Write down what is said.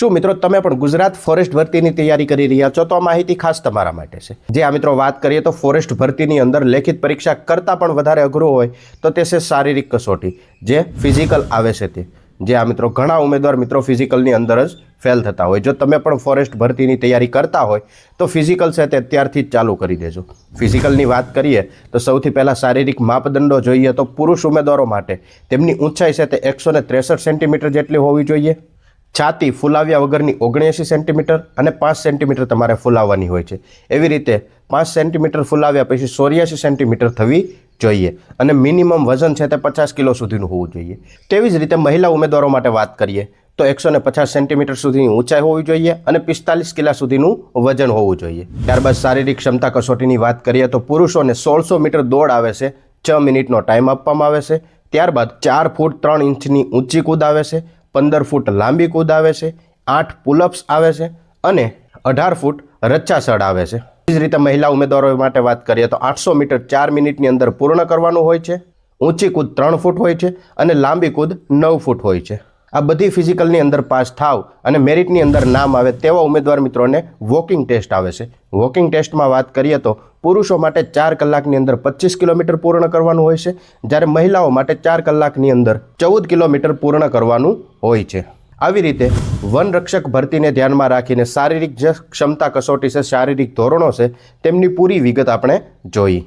શું મિત્રો તમે પણ ગુજરાત ફોરેસ્ટ ભરતીની તૈયારી કરી રહ્યા છો તો આ માહિતી ખાસ તમારા માટે છે। જે આ મિત્રો વાત કરીએ તો ફોરેસ્ટ ભરતીની અંદર લેખિત પરીક્ષા કરતાં પણ વધારે અઘરું હોય તો તે છે શારીરિક કસોટી, જે ફિઝિકલ આવે છે તે। જે આ મિત્રો ઘણા ઉમેદવાર મિત્રો ફિઝિકલની અંદર જ ફેલ થતા હોય। જો તમે પણ ફોરેસ્ટ ભરતીની તૈયારી કરતા હોય તો ફિઝિકલ છે તે અત્યારથી જ ચાલુ કરી દેજો। ફિઝિકલની વાત કરીએ તો સૌથી પહેલાં શારીરિક માપદંડો જોઈએ તો પુરુષ ઉમેદવારો માટે તેમની ઊંચાઈ છે તે 163 સેન્ટીમીટર જેટલી હોવી જોઈએ। છાતી ફૂલાવ્યા વગરની 79 સેન્ટીમીટર અને 5 સેન્ટીમીટર તમારે ફૂલાવવાની હોય છે। એવી રીતે 5 સેન્ટીમીટર ફૂલાવ્યા પછી 84 સેન્ટીમીટર થવી જોઈએ અને મિનિમમ વજન છે તે 50 કિલો સુધીનું હોવું જોઈએ। તેવી જ રીતે મહિલા ઉમેદવારો માટે વાત કરીએ તો 150 સેન્ટીમીટર સુધીની ઊંચાઈ હોવી જોઈએ અને 45 કિલા સુધીનું વજન હોવું જોઈએ। ત્યારબાદ શારીરિક ક્ષમતા કસોટીની વાત કરીએ તો પુરુષોને 1600 મીટર દોડ આવે છે, 6 મિનિટનો ટાઈમ આપવામાં આવે છે। ત્યારબાદ 4 ફૂટ 3 ઇંચની ઊંચી કૂદ આવે છે, 15 ફૂટ લાંબી કૂદ આવે છે, 8 પુલઅપ્સ આવે છે અને 18 ફૂટ રચ્ચાસડ આવે છે। એ જ રીતે મહિલા ઉમેદવારો માટે વાત કરીએ તો 800 મીટર 4 મિનિટની અંદર પૂર્ણ કરવાનું હોય છે, ઊંચી કૂદ 3 ફૂટ હોય છે અને લાંબી કૂદ 9 ફૂટ હોય છે। આ બધી ફિઝિકલની અંદર પાસ થાવ અને મેરિટની અંદર નામ આવે તેવા ઉમેદવાર મિત્રોને વોકિંગ ટેસ્ટ આવે છે। વોકિંગ ટેસ્ટમાં વાત કરીએ તો પુરુષો માટે 4 કલાકની અંદર 25 કિલોમીટર પૂર્ણ કરવાનું હોય છે, જ્યારે મહિલાઓ માટે 4 કલાકની અંદર 14 કિલોમીટર પૂર્ણ કરવાનું હોય છે। આવી રીતે વનરક્ષક ભરતીને ધ્યાનમાં રાખીને શારીરિક જે ક્ષમતા કસોટી છે, શારીરિક ધોરણો છે, તેમની પૂરી વિગત આપણે જોઈ।